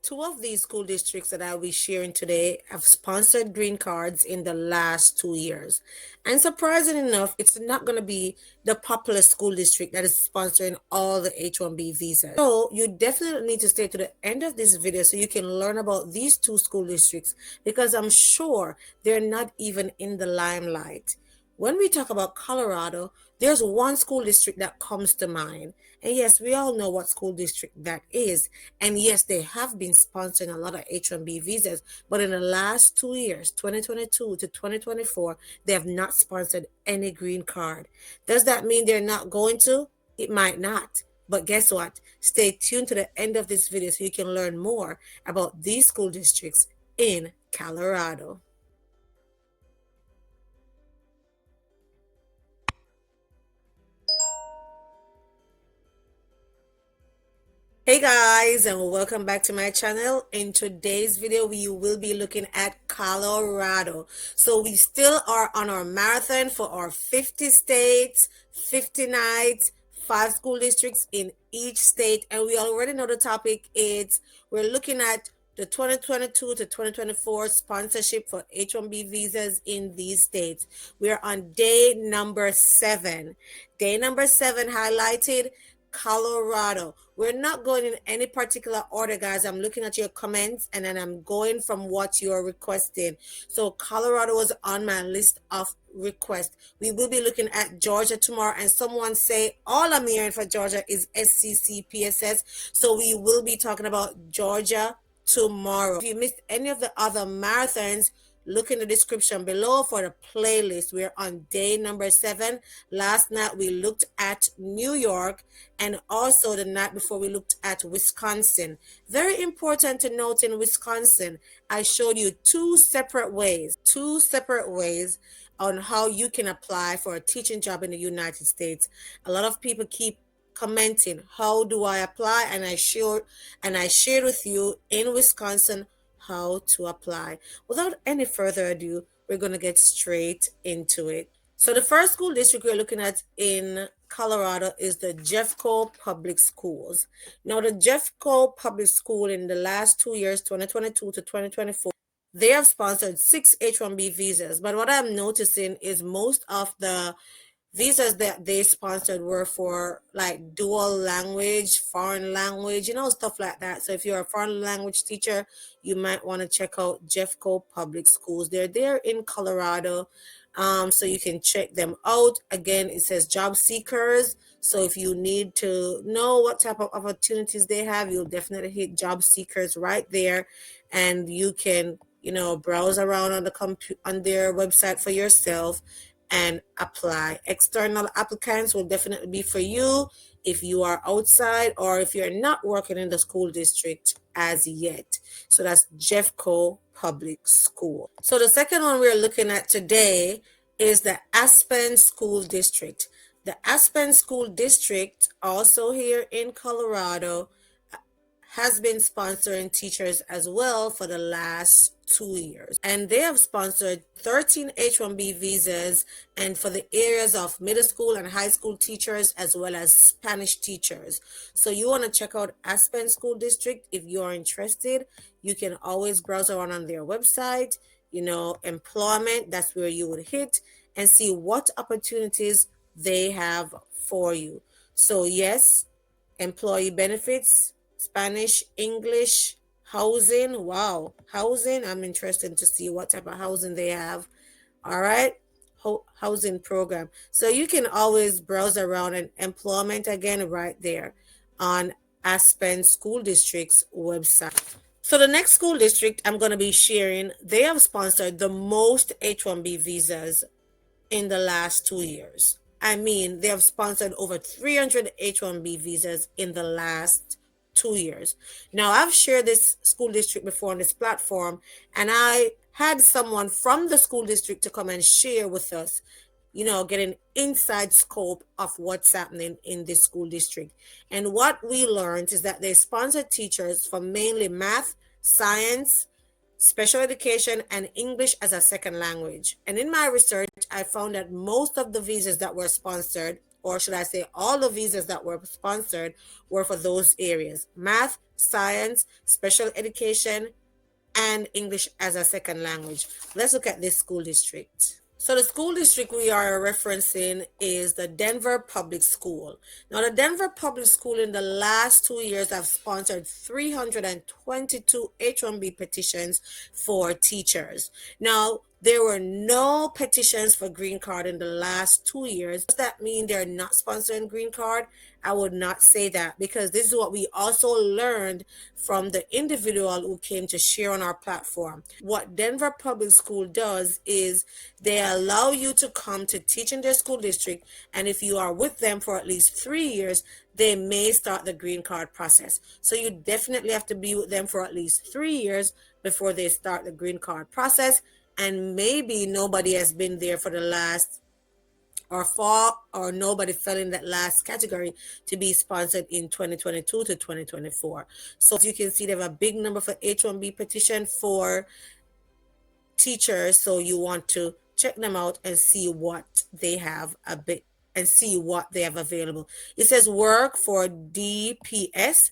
Two of these school districts that I'll be sharing today have sponsored green cards in the last 2 years. And surprising enough, it's not going to be the popular school district that is sponsoring all the H1B visas. So you definitely need to stay to the end of this video so you can learn about these two school districts, because I'm sure they're not even in the limelight. When we talk about Colorado, there's one school district that comes to mind. And yes, we all know what school district that is. And yes, they have been sponsoring a lot of H1B visas. But in the last 2 years, 2022 to 2024, they have not sponsored any green card. Does that mean they're not going to? It might not. But guess what? Stay tuned to the end of this video so you can learn more about these school districts in Colorado. Hey guys, and welcome back to my channel. In today's video we will be looking at Colorado. So we still are on our marathon for our 50 states, 50 nights, 5 school districts in each state, and we already know the topic is we're looking at the 2022 to 2024 sponsorship for H1B visas in these states. We're on day number 7. Day number 7 highlighted Colorado. We're not going in any particular order, guys. I'm looking at your comments and then I'm going from what you're requesting. So Colorado was on my list of requests. We will be looking at Georgia tomorrow, and someone say all I'm hearing for Georgia is SCC PSS. So we will be talking about Georgia tomorrow. If you missed any of the other marathons, look in the description below for the playlist. We're on day number 7. Last night we looked at New York, and also the night before we looked at Wisconsin. Very important to note, in Wisconsin, I showed you two separate ways on how you can apply for a teaching job in the United States. A lot of people keep commenting, how do I apply? And I shared with you in Wisconsin how to apply. Without any further ado, we're going to get straight into it. So the first school district we're looking at in Colorado is the Jeffco Public Schools. Now the Jeffco Public School in the last 2 years, 2022 to 2024, they have sponsored 6 H1B visas. But what I'm noticing is most of the visas that they sponsored were for like dual language, foreign language, stuff like that. So if you're a foreign language teacher, you might want to check out Jeffco Public Schools. They're there in Colorado, so you can check them out. Again, it says job seekers. So if you need to know what type of opportunities they have, you'll definitely hit job seekers right there, and you can browse around on on their website for yourself and apply. External applicants will definitely be for you if you are outside or if you're not working in the school district as yet. So that's Jeffco Public School. So the second one we're looking at today is the Aspen School District. The Aspen School District, also here in Colorado, has been sponsoring teachers as well for the last 2 years. And they have sponsored 13 H1B visas, and for the areas of middle school and high school teachers as well as Spanish teachers. So you want to check out Aspen School District if you're interested. You can always browse around on their website, employment, that's where you would hit and see what opportunities they have for you. So yes, employee benefits, Spanish, English, housing. Wow, housing. I'm interested to see what type of housing they have. All right, housing program. So you can always browse around, and employment again right there on Aspen School District's website. So the next school district I'm going to be sharing, they have sponsored the most H1B visas in the last 2 years. I mean, they have sponsored over 300 H1B visas in the last 2 years. Now, I've shared this school district before on this platform, and I had someone from the school district to come and share with us, get an inside scope of what's happening in this school district. And what we learned is that they sponsor teachers for mainly math, science, special education, and English as a second language. And in my research, I found that most of the visas that were sponsored or should I say all the visas that were sponsored were for those areas: math, science, special education, and English as a second language. Let's look at this school district. So the school district we are referencing is the Denver Public School. Now the Denver Public School in the last 2 years have sponsored 322 H1B petitions for teachers. Now there were no petitions for green card in the last 2 years. Does that mean they're not sponsoring green card? I would not say that, because this is what we also learned from the individual who came to share on our platform. What Denver Public School does is they allow you to come to teach in their school district, and if you are with them for at least 3 years, they may start the green card process. So you definitely have to be with them for at least 3 years before they start the green card process. And maybe nobody has been there for the last or nobody fell in that last category to be sponsored in 2022 to 2024. So as you can see, they have a big number for H1B petition for teachers. So you want to check them out and see what they have available. It says work for DPS.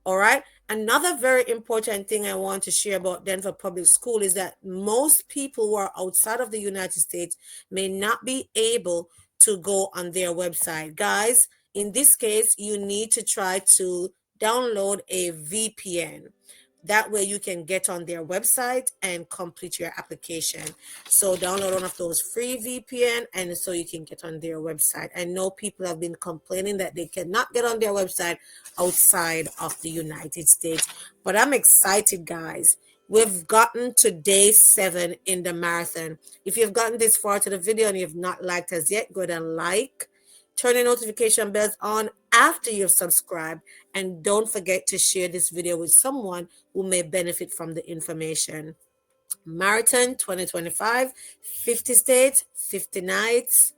All right. Another very important thing I want to share about Denver Public School is that most people who are outside of the United States may not be able to go on their website. Guys, in this case, you need to try to download a VPN. That way you can get on their website and complete your application. So download one of those free VPN, and so you can get on their website. I know people have been complaining that they cannot get on their website outside of the United States, but I'm excited, guys. We've gotten to day 7 in the marathon. If you've gotten this far to the video and you've not liked us yet, go ahead and like. Turn your notification bells on after you've subscribed, and don't forget to share this video with someone who may benefit from the information. Marathon 2025, 50 states, 50 nights,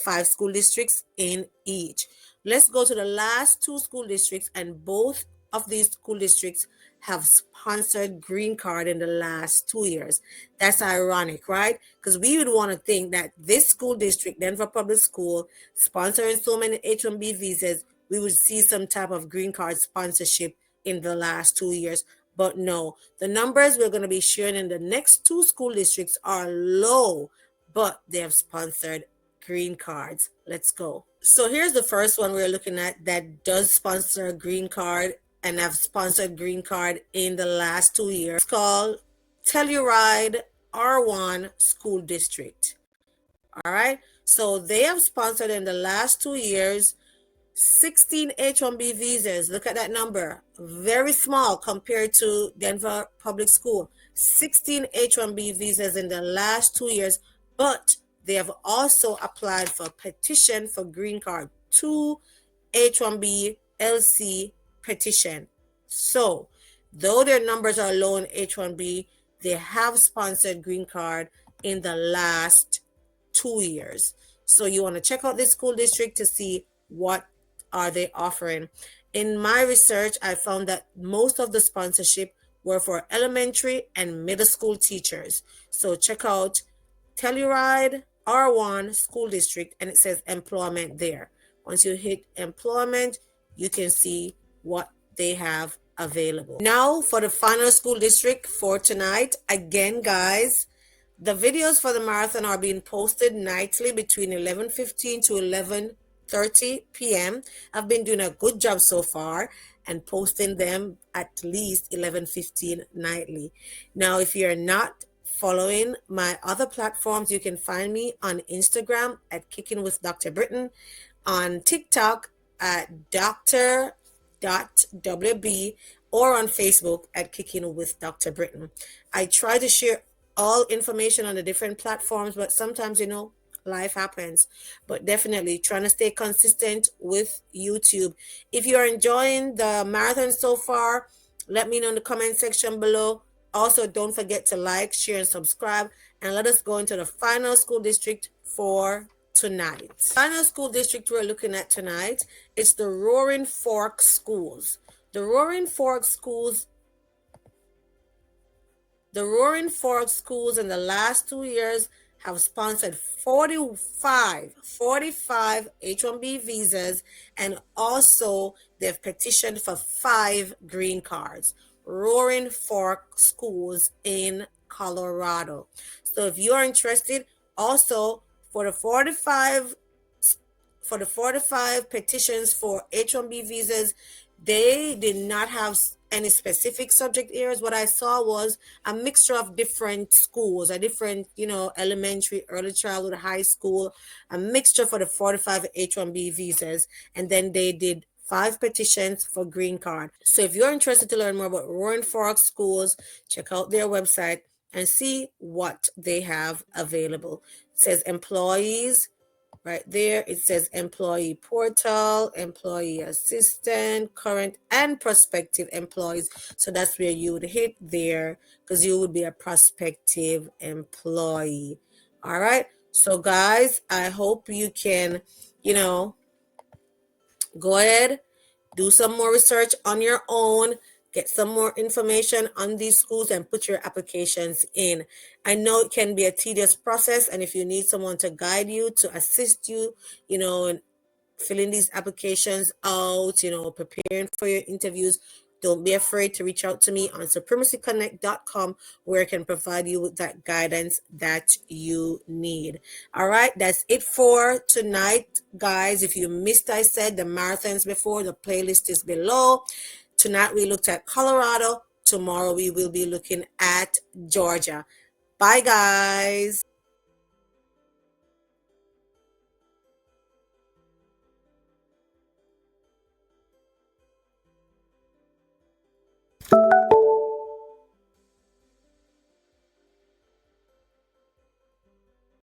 5 school districts in each. Let's go to the last 2 school districts, and both of these school districts have sponsored green card in the last 2 years. That's ironic, right? Because we would want to think that this school district, Denver Public School, sponsoring so many H1B visas, we would see some type of green card sponsorship in the last 2 years. But no, the numbers we're going to be sharing in the next 2 school districts are low, but they have sponsored green cards. Let's go. So here's the first one we're looking at that does sponsor a green card and have sponsored green card in the last 2 years. It's called Telluride R1 School District. All right. So they have sponsored in the last 2 years 16 H1B visas. Look at that number. Very small compared to Denver Public School. 16 H1B visas in the last 2 years, but they have also applied for petition for green card. 2 H1B LC petition. So, though their numbers are low in H1B, they have sponsored green card in the last 2 years. So you want to check out this school district to see what are they offering. In my research, I found that most of the sponsorship were for elementary and middle school teachers. So check out Telluride R1 School District, and it says employment there. Once you hit employment, you can see what they have available. Now for the final school district for tonight. Again, guys, the videos for the marathon are being posted nightly between 11:15 to 11:30 p.m. I've been doing a good job so far and posting them at least 11:15 nightly. Now, if you're not following my other platforms, you can find me on Instagram at Kicking with Dr. Britton, on TikTok at Dr.WB, or on Facebook at Kicking with Dr. Britton. I try to share all information on the different platforms, but sometimes, life happens. But definitely trying to stay consistent with YouTube. If you're enjoying the marathon so far, let me know in the comment section below. Also, don't forget to like, share, and subscribe. And let us go into the final school district for tonight. Final school district we're looking at tonight is the Roaring Fork Schools. The Roaring Fork Schools in the last 2 years have sponsored 45 H1B visas, and also they've petitioned for 5 green cards. Roaring Fork schools in Colorado. So if you're interested, also for the 45 petitions for H1B visas, they did not have any specific subject areas. What I saw was a mixture of different schools, a different, elementary, early childhood, high school, a mixture for the 45 H1B visas. And then they did 5 petitions for green card. So if you're interested to learn more about Roaring Fork schools, check out their website and see what they have available. It says employees. Right there, it says employee portal, employee assistant, current and prospective employees. So that's where you would hit there because you would be a prospective employee. All right. So, guys, I hope you can, go ahead, do some more research on your own, get some more information on these schools and put your applications in. I know it can be a tedious process, and if you need someone to guide you, to assist you, in filling these applications out, preparing for your interviews, don't be afraid to reach out to me on supremacyconnect.com, where I can provide you with that guidance that you need. All right, that's it for tonight, guys. If you missed, I said the marathons before, the playlist is below. Tonight we looked at Colorado. Tomorrow we will be looking at Georgia. Bye, guys.